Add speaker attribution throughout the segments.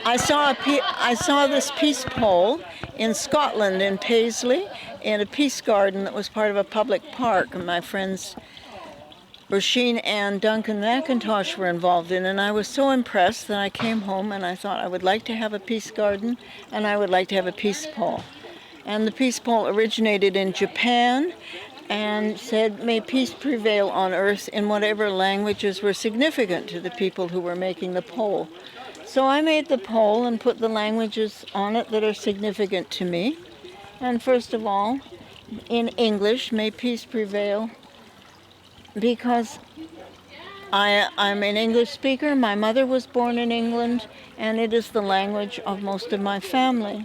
Speaker 1: I saw this peace pole in Scotland, in Paisley, in a peace garden that was part of a public park, and my friends Roisin and Duncan McIntosh were involved in, and I was so impressed that I came home and I thought I would like to have a peace garden and I would like to have a peace pole. And the peace pole originated in Japan and said, "May peace prevail on earth," in whatever languages were significant to the people who were making the pole. So I made the pole and put the languages on it that are significant to me. And first of all, in English, "May peace prevail," because I'm an English speaker. My mother was born in England, and it is the language of most of my family.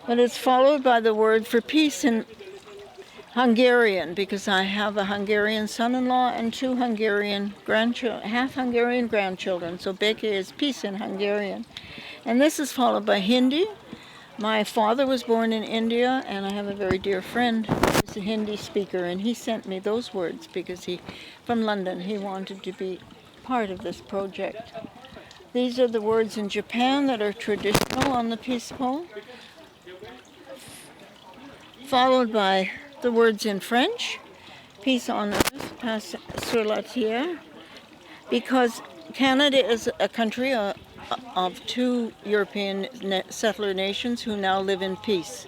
Speaker 1: But it's followed by the word for peace in Hungarian, because I have a Hungarian son-in-law and two Hungarian grandchildren, half Hungarian grandchildren. So béke is peace in Hungarian. And this is followed by Hindi. My father was born in India, and I have a very dear friend who's a Hindi speaker, and he sent me those words because from London, he wanted to be part of this project. These are the words in Japan that are traditional on the peace pole, followed by the words in French, "Peace on earth, paix sur la terre," because Canada is a country of two European settler nations who now live in peace.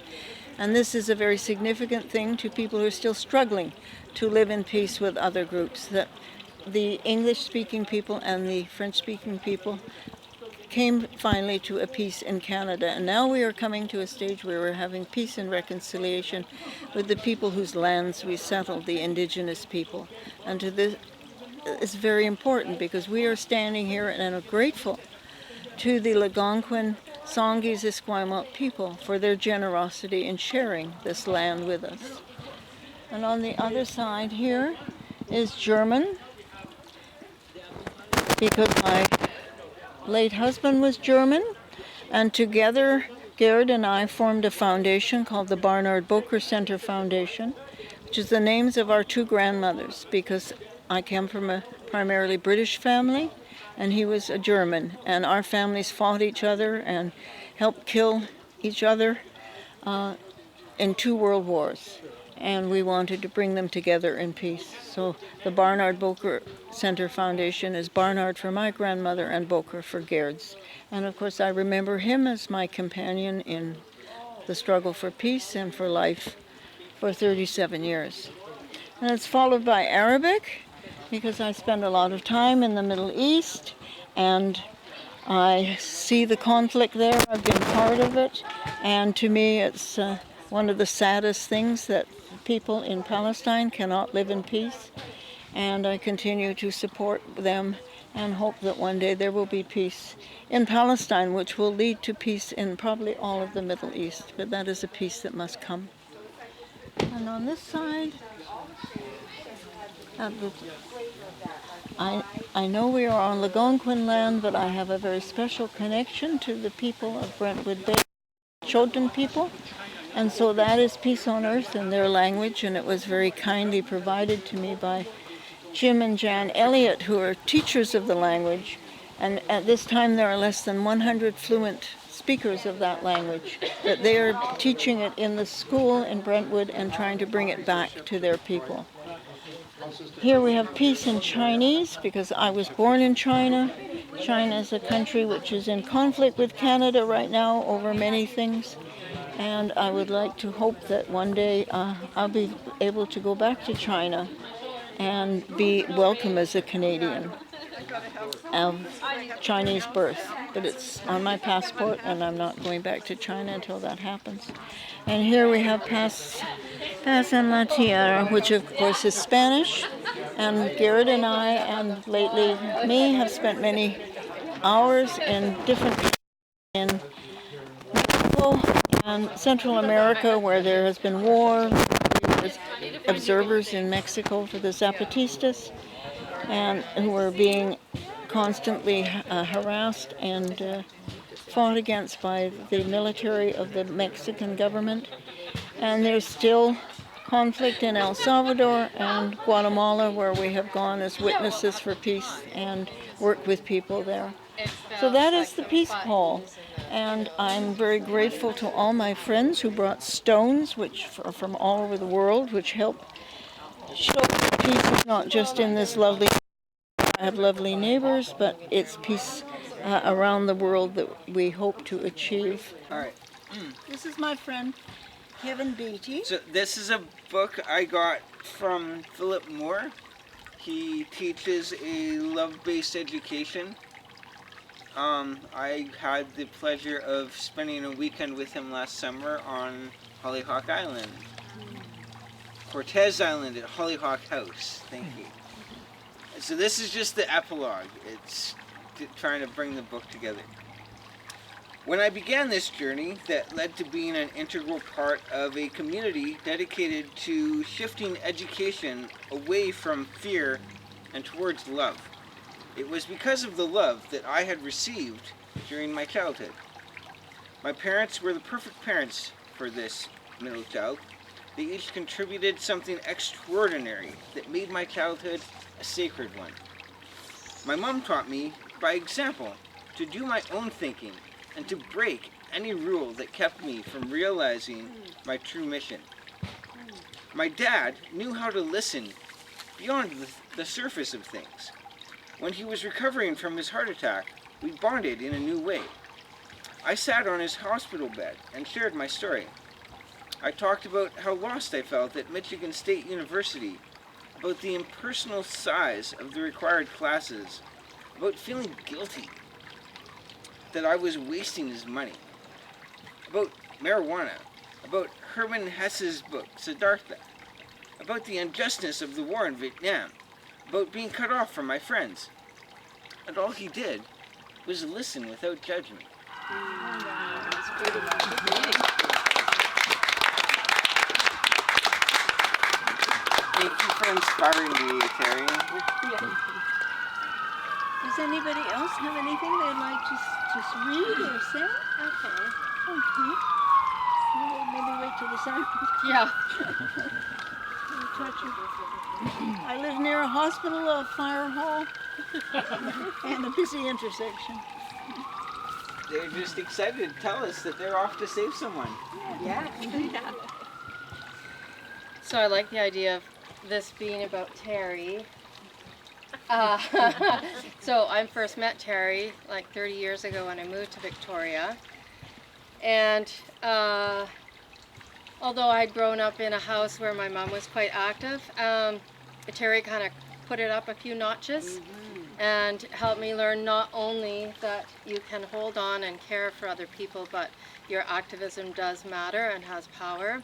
Speaker 1: And this is a very significant thing to people who are still struggling to live in peace with other groups, that the English-speaking people and the French-speaking people came finally to a peace in Canada. And now we are coming to a stage where we're having peace and reconciliation with the people whose lands we settled, the Indigenous people. And to this is very important because we are standing here and are grateful to the Algonquin, Songhees, Esquimalt people for their generosity in sharing this land with us. And on the other side here is German, because my late husband was German, and together Gerd and I formed a foundation called the Barnard Boker Center Foundation, which is the names of our two grandmothers, because I came from a primarily British family and he was a German, and our families fought each other and helped kill each other in 2 world wars, and we wanted to bring them together in peace. So the Barnard Boker Center Foundation is Barnard for my grandmother and Boker for Gerd's. And of course I remember him as my companion in the struggle for peace and for life for 37 years. And it's followed by Arabic, because I spend a lot of time in the Middle East and I see the conflict there. I've been part of it, and to me it's one of the saddest things that people in Palestine cannot live in peace, and I continue to support them and hope that one day there will be peace in Palestine, which will lead to peace in probably all of the Middle East, but that is a peace that must come. And on this side, I know we are on Algonquin land, but I have a very special connection to the people of Brentwood Bay, Chotan people, and so that is Peace on Earth in their language, and it was very kindly provided to me by Jim and Jan Elliott, who are teachers of the language, and at this time there are less than 100 fluent speakers of that language, but they are teaching it in the school in Brentwood and trying to bring it back to their people. Here we have peace in Chinese, because I was born in China. China is a country which is in conflict with Canada right now over many things, and I would like to hope that one day I'll be able to go back to China and be welcome as a Canadian of Chinese birth. But it's on my passport, and I'm not going back to China until that happens. And here we have Paz en la Tierra, which of course is Spanish. And Garrett and I, and lately me, have spent many hours in different in Mexico and Central America, where there has been war. We were observers in Mexico for the Zapatistas, and who were being constantly harassed and fought against by the military of the Mexican government. And there's still conflict in El Salvador and Guatemala, where we have gone as witnesses for peace and worked with people there. So that is the peace pole. And I'm very grateful to all my friends who brought stones, which are from all over the world, which help show that peace is not just in this lovely, I have lovely neighbors, but it's peace around the world that we hope to achieve.
Speaker 2: All right.
Speaker 1: This is my friend, Kevin Beatty.
Speaker 2: So this is a book I got from Philip Moore. He teaches a love-based education. I had the pleasure of spending a weekend with him last summer on Hollyhock Island. Cortez Island at Hollyhock House. Thank you. So this is just the epilogue. It's trying to bring the book together. When I began this journey that led to being an integral part of a community dedicated to shifting education away from fear and towards love, it was because of the love that I had received during my childhood. My parents were the perfect parents for this middle child. They each contributed something extraordinary that made my childhood a sacred one. My mom taught me, by example, to do my own thinking and to break any rule that kept me from realizing my true mission. My dad knew how to listen beyond the surface of things. When he was recovering from his heart attack, we bonded in a new way. I sat on his hospital bed and shared my story. I talked about how lost I felt at Michigan State University, about the impersonal size of the required classes, about feeling guilty that I was wasting his money, about marijuana, about Herman Hesse's book, Siddhartha, about the injustice of the war in Vietnam, about being cut off from my friends. And all he did was listen without judgment.
Speaker 3: That's pretty reading.
Speaker 2: Thank you for inspiring me, Terry.
Speaker 1: Does anybody else have anything they'd like to just read or say? Okay. Maybe wait till the sun.
Speaker 3: Yeah.
Speaker 1: I live near a hospital, a fire hall, and a busy intersection.
Speaker 2: They're just excited to tell us that they're off to save someone.
Speaker 3: Yeah. So I like the idea of this being about Terry. So I first met Terry like 30 years ago when I moved to Victoria. And although I'd grown up in a house where my mom was quite active, Terry kind of put it up a few notches and helped me learn not only that you can hold on and care for other people, but your activism does matter and has power.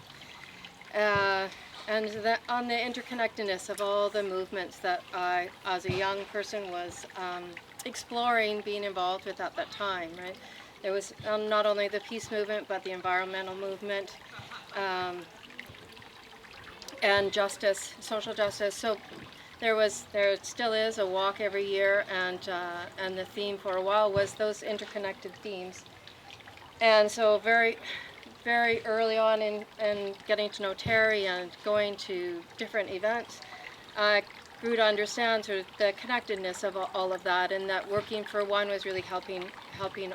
Speaker 3: And that on the interconnectedness of all the movements that I, as a young person, was exploring being involved with at that time, right? There was not only the peace movement, but the environmental movement, and justice, social justice. So there still is a walk every year, and the theme for a while was those interconnected themes. And so very early on in getting to know Terry and going to different events, I grew to understand sort of the connectedness of all of that, and that working for one was really helping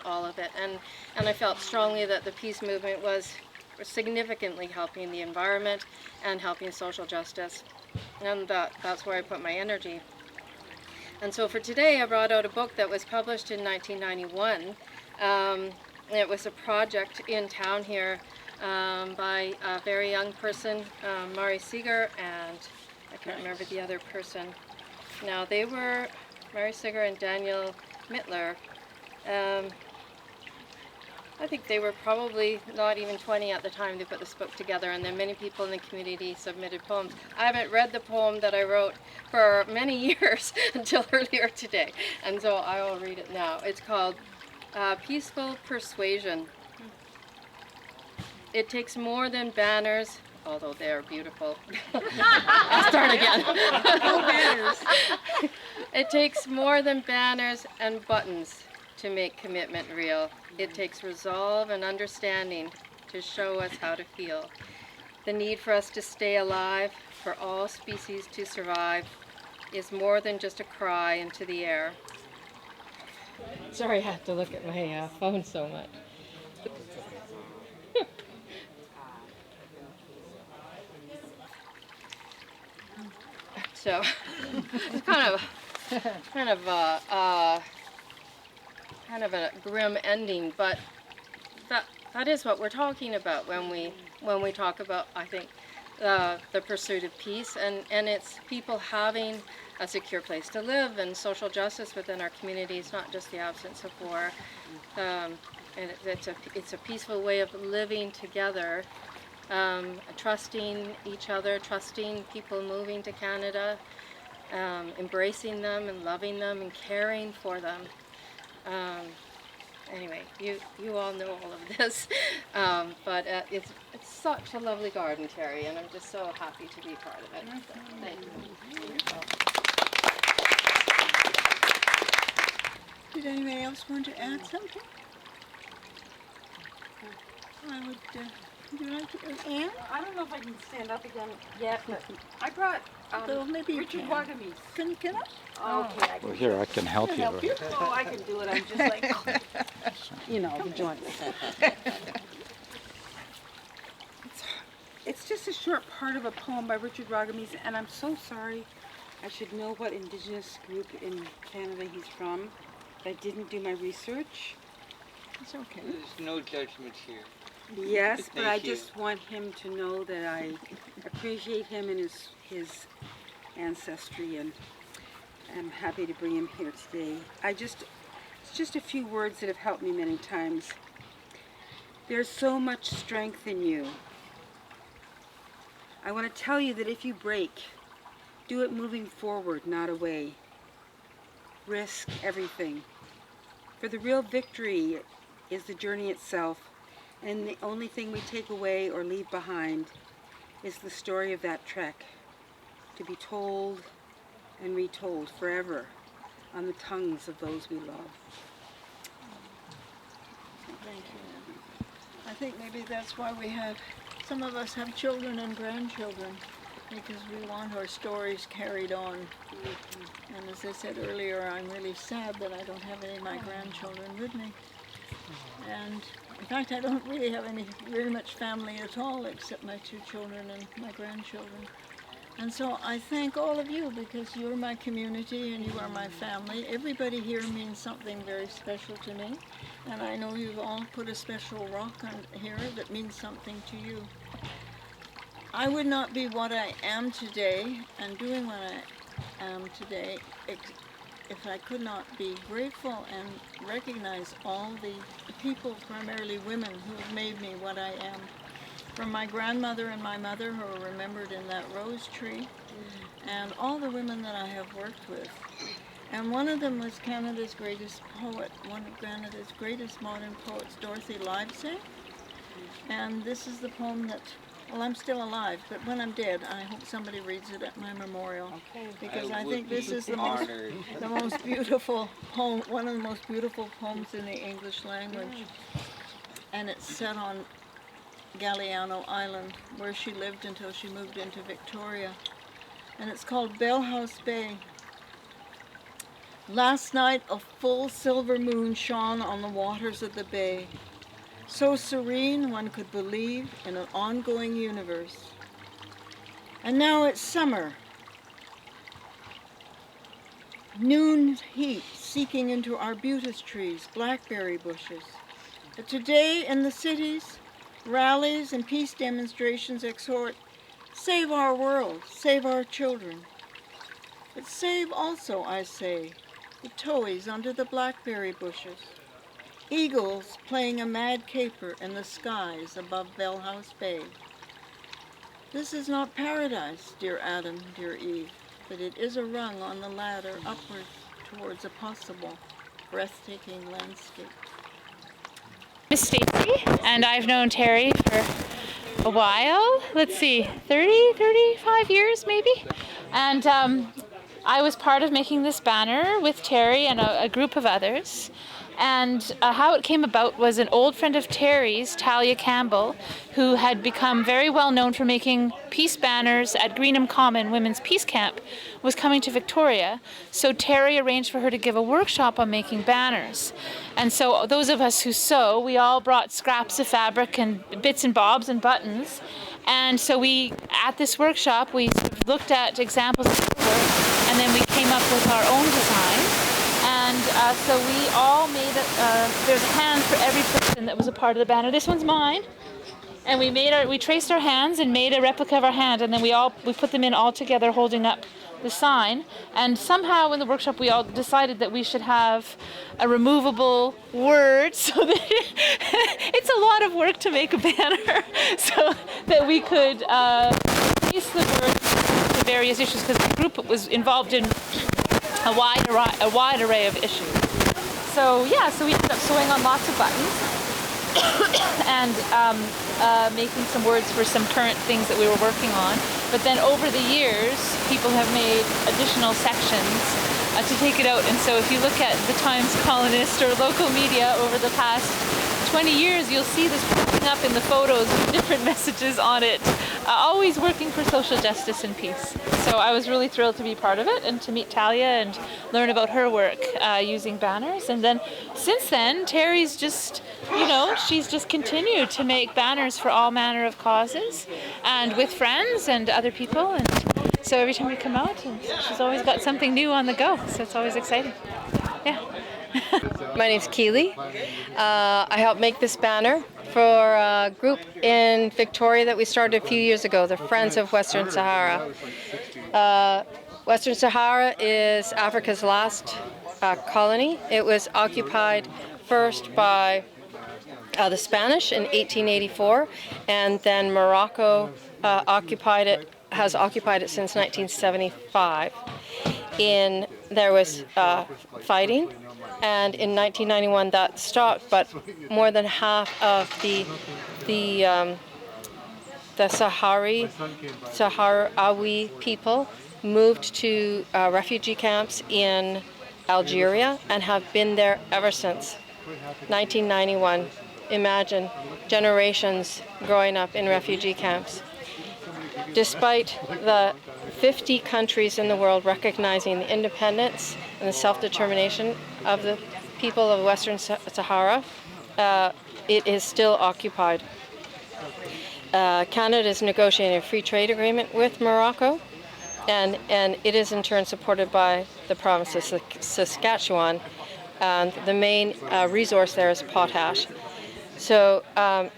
Speaker 3: all of it. And I felt strongly that the peace movement was significantly helping the environment and helping social justice. And that's where I put my energy. And so for today, I brought out a book that was published in 1991. It was a project in town here by a very young person, Mari Seeger, and I can't remember the other person. Now they were Mari Seeger and Daniel Mittler. I think they were probably not even 20 at the time they put this book together, and then many people in the community submitted poems. I haven't read the poem that I wrote for many years until earlier today, and so I will read it now. It's called Peaceful Persuasion. It takes more than banners, although they are beautiful. I'll start again. It takes more than banners and buttons to make commitment real. It takes resolve and understanding to show us how to feel. The need for us to stay alive, for all species to survive, is more than just a cry into the air. Sorry, I have to look at my phone so much. So it's kind of a grim ending, but that is what we're talking about when we talk about, I think, the pursuit of peace, and it's people having a secure place to live and social justice within our communities, not just the absence of war. And it's a peaceful way of living together, trusting each other, trusting people moving to Canada, embracing them and loving them and caring for them. Anyway, you all know all of this, but it's such a lovely garden, Terry, and I'm just so happy to be part of it. So, thank you.
Speaker 1: Did anybody else want to add something? I would, would you like to, Anne?
Speaker 4: I don't know if I can stand up again yet, but I brought
Speaker 1: Well, maybe you
Speaker 4: Richard
Speaker 1: can.
Speaker 4: Wagamis.
Speaker 1: Can I?
Speaker 4: Okay, I
Speaker 5: Well,
Speaker 4: can.
Speaker 5: here, I can help you.
Speaker 1: help you?
Speaker 4: Oh, I can do it. I'm just like, you know, the joints. It's just a short part of a poem by Richard Wagamis, and I'm so sorry. I should know what Indigenous group in Canada he's from. I didn't do my research.
Speaker 1: It's okay.
Speaker 2: There's no judgment here.
Speaker 4: Yes, but I
Speaker 2: Thank you.
Speaker 4: just want him to know that I appreciate him and his ancestry, and I'm happy to bring him here today. It's just a few words that have helped me many times. There's so much strength in you. I want to tell you that if you break, do it moving forward, not away. Risk everything. For the real victory is the journey itself, and the only thing we take away or leave behind is the story of that trek, to be told and retold forever on the tongues of those we love.
Speaker 1: Thank you. I think maybe that's why some of us have children and grandchildren, because we want our stories carried on. And as I said earlier, I'm really sad that I don't have any of my grandchildren with me. And in fact, I don't really have very much family at all, except my 2 children and my grandchildren. And so I thank all of you, because you're my community and you are my family. Everybody here means something very special to me. And I know you've all put a special rock on here that means something to you. I would not be what I am today and doing what I am today if I could not be grateful and recognize all the people, primarily women, who have made me what I am. From my grandmother and my mother, who are remembered in that rose tree, and all the women that I have worked with. And one of them was Canada's greatest poet, one of Canada's greatest modern poets, Dorothy Livesey. And this is the poem that, well, I'm still alive, but when I'm dead, I hope somebody reads it at my memorial. Because I think this is the most beautiful poem, one of the most beautiful poems in the English language. And it's set on Galiano Island, where she lived until she moved into Victoria. And it's called Bell House Bay. Last night a full silver moon shone on the waters of the bay. So serene one could believe in an ongoing universe. And now it's summer. Noon heat seeking into arbutus trees, blackberry bushes. But today in the cities, rallies and peace demonstrations exhort, save our world, save our children. But save also, I say, the towies under the blackberry bushes. Eagles playing a mad caper in the skies above Bell House Bay. This is not paradise, dear Adam, dear Eve, but it is a rung on the ladder upward towards a possible, breathtaking landscape.
Speaker 6: Miss Stacy, and I've known Terry for a while. Let's see, 35 years maybe. And I was part of making this banner with Terry and a group of others. And how it came about was an old friend of Terry's, Talia Campbell, who had become very well known for making peace banners at Greenham Common Women's Peace Camp, was coming to Victoria. So Terry arranged for her to give a workshop on making banners. And so those of us who sew, we all brought scraps of fabric and bits and bobs and buttons. And so we, at this workshop, we looked at examples of her work, and then we came up with our own design. And so we all made, there's a hand for every person that was a part of the banner. This one's mine. And we traced our hands and made a replica of our hand, and then we put them in all together holding up the sign. And somehow in the workshop we all decided that we should have a removable word, so that it's a lot of work to make a banner, so that we could place the words to various issues, because the group was involved in a wide array of issues. So yeah, so we ended up sewing on lots of buttons and making some words for some current things that we were working on. But then over the years, people have made additional sections to take it out. And so if you look at the Times Colonist or local media over the past 20 years, you'll see this popping up in the photos with different messages on it, always working for social justice and peace. So I was really thrilled to be part of it and to meet Talia and learn about her work using banners. And then since then, Terry's just, she's just continued to make banners for all manner of causes and with friends and other people. And so every time we come out, and she's always got something new on the go. So it's always exciting. Yeah.
Speaker 3: My name's Keely. I helped make this banner for a group in Victoria that we started a few years ago, the Friends of Western Sahara. Western Sahara is Africa's last colony. It was occupied first by the Spanish in 1884, and then Morocco has occupied it since 1975. There was fighting, and in 1991 that stopped, but more than half of the Sahrawi people moved to refugee camps in Algeria and have been there ever since 1991. Imagine generations growing up in refugee camps. Despite the 50 countries in the world recognizing the independence and the self-determination of the people of Western Sahara, it is still occupied. Canada is negotiating a free trade agreement with Morocco, and it is in turn supported by the province of Saskatchewan. And the main resource there is potash. So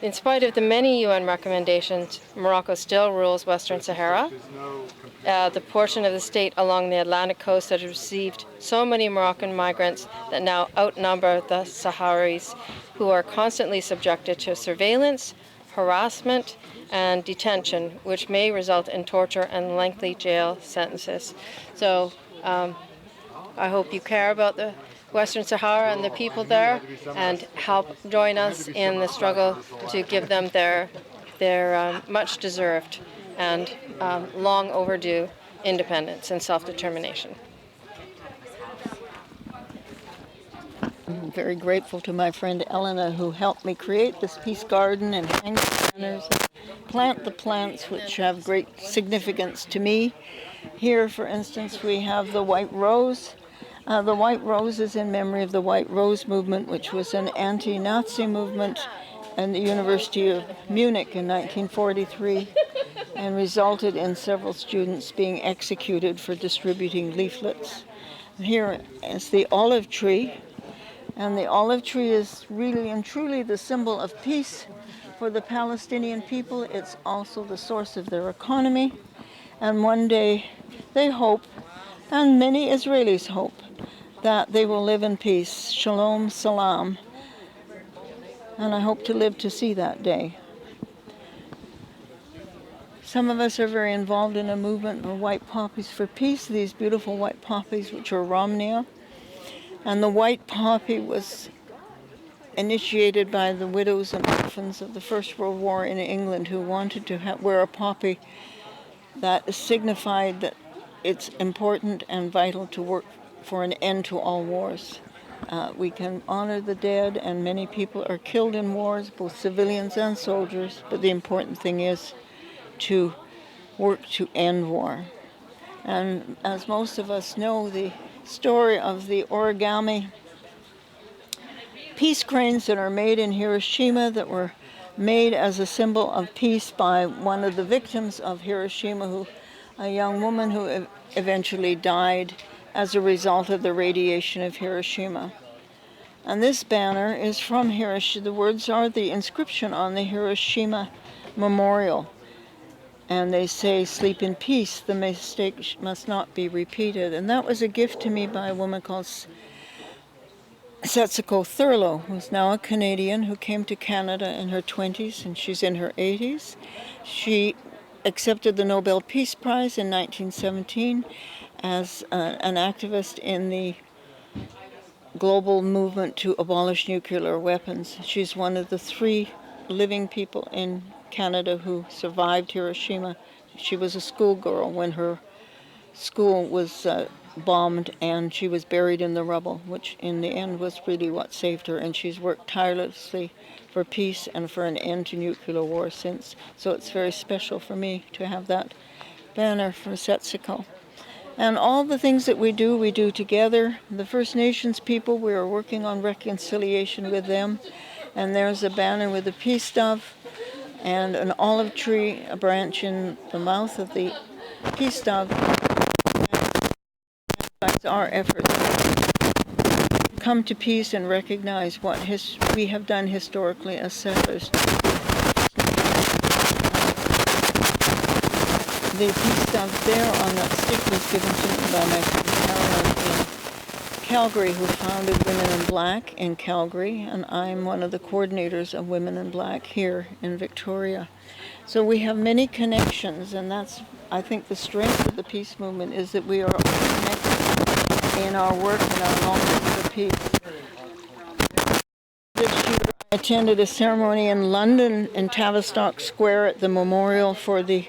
Speaker 3: in spite of the many UN recommendations, Morocco still rules Western Sahara. The portion of the state along the Atlantic coast that has received so many Moroccan migrants that now outnumber the Sahrawis, who are constantly subjected to surveillance, harassment, and detention, which may result in torture and lengthy jail sentences. So I hope you care about the Western Sahara and the people there, and help join us in the struggle to give them their much deserved and long overdue independence and self-determination.
Speaker 1: I'm very grateful to my friend Elena, who helped me create this peace garden and hang the banners and plant the plants which have great significance to me. Here, for instance, we have the white rose. The white rose is in memory of the White Rose movement, which was an anti-Nazi movement in the University of Munich in 1943 and resulted in several students being executed for distributing leaflets. Here is the olive tree, and the olive tree is really and truly the symbol of peace for the Palestinian people. It's also the source of their economy, and one day they hope, and many Israelis hope, that they will live in peace. Shalom, salam. And I hope to live to see that day. Some of us are very involved in a movement of white poppies for peace, these beautiful white poppies which are Romnea. And the white poppy was initiated by the widows and orphans of the First World War in England, who wanted to wear a poppy that signified that it's important and vital to work for an end to all wars. We can honor the dead, and many people are killed in wars, both civilians and soldiers, but the important thing is to work to end war. And as most of us know, the story of the origami peace cranes that are made in Hiroshima that were made as a symbol of peace by one of the victims of Hiroshima, a young woman who eventually died as a result of the radiation of Hiroshima. And this banner is from Hiroshima. The words are the inscription on the Hiroshima Memorial. And they say, "Sleep in peace, the mistake must not be repeated." And that was a gift to me by a woman called Setsuko Thurlow, who's now a Canadian who came to Canada in her 20s, and she's in her 80s. She accepted the Nobel Peace Prize in 1917 as an activist in the global movement to abolish nuclear weapons. She's one of the 3 living people in Canada who survived Hiroshima. She was a schoolgirl when her school was bombed, and she was buried in the rubble, which in the end was really what saved her. And she's worked tirelessly for peace and for an end to nuclear war since. So it's very special for me to have that banner for Setsuko. And all the things that we do together. The First Nations people, we are working on reconciliation with them. And there's a banner with a peace dove and an olive tree, a branch in the mouth of the peace dove. That's our efforts to come to peace and recognize what we have done historically as settlers. The peace dove there on that stick was given to me by my friend Caroline in Calgary, who founded Women in Black in Calgary, and I'm one of the coordinators of Women in Black here in Victoria. So we have many connections, and that's, I think, the strength of the peace movement is that we are all connected in our work and our longing for peace. This year I attended a ceremony in London in Tavistock Square at the memorial for the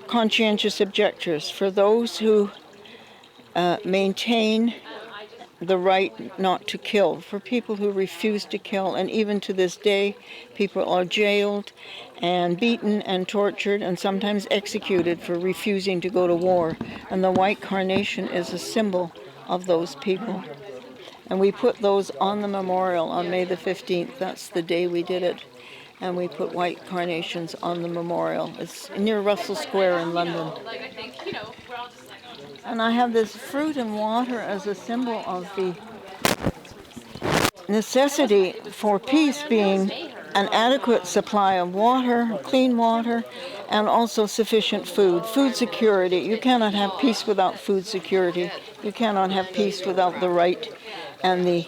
Speaker 1: conscientious objectors, for those who maintain the right not to kill, for people who refuse to kill. And even to this day, people are jailed and beaten and tortured and sometimes executed for refusing to go to war. And the white carnation is a symbol of those people. And we put those on the memorial on May the 15th. That's the day we did it. And we put white carnations on the memorial. It's near Russell Square in London. And I have this fruit and water as a symbol of the necessity for peace, being an adequate supply of water, clean water, and also sufficient food. Food security. You cannot have peace without food security. You cannot have peace without the right and the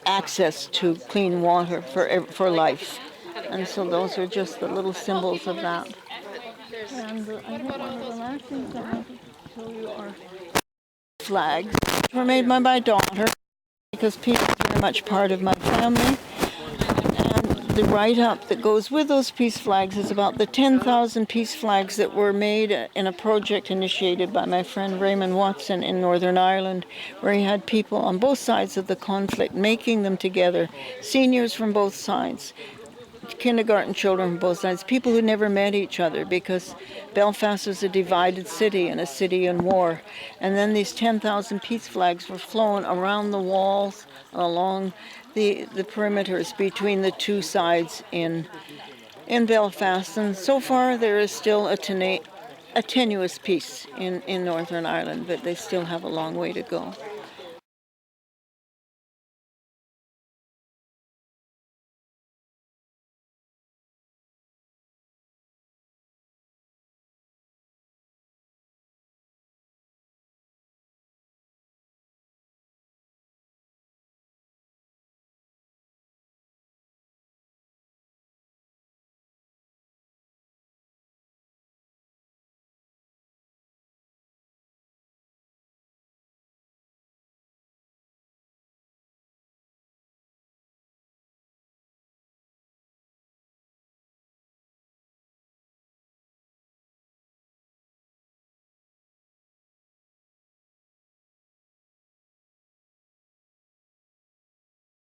Speaker 1: access to clean water for life. And so those are just the little symbols of that. And I think one of the last things I want to show you are flags, which were made by my daughter, because peace is very much part of my family. And the write-up that goes with those peace flags is about the 10,000 peace flags that were made in a project initiated by my friend Raymond Watson in Northern Ireland, where he had people on both sides of the conflict making them together, seniors from both sides, kindergarten children from both sides, people who never met each other, because Belfast was a divided city and a city in war. And then these 10,000 peace flags were flown around the walls, along the perimeters between the two sides in Belfast. And so far there is still a tenuous peace in Northern Ireland, but they still have a long way to go.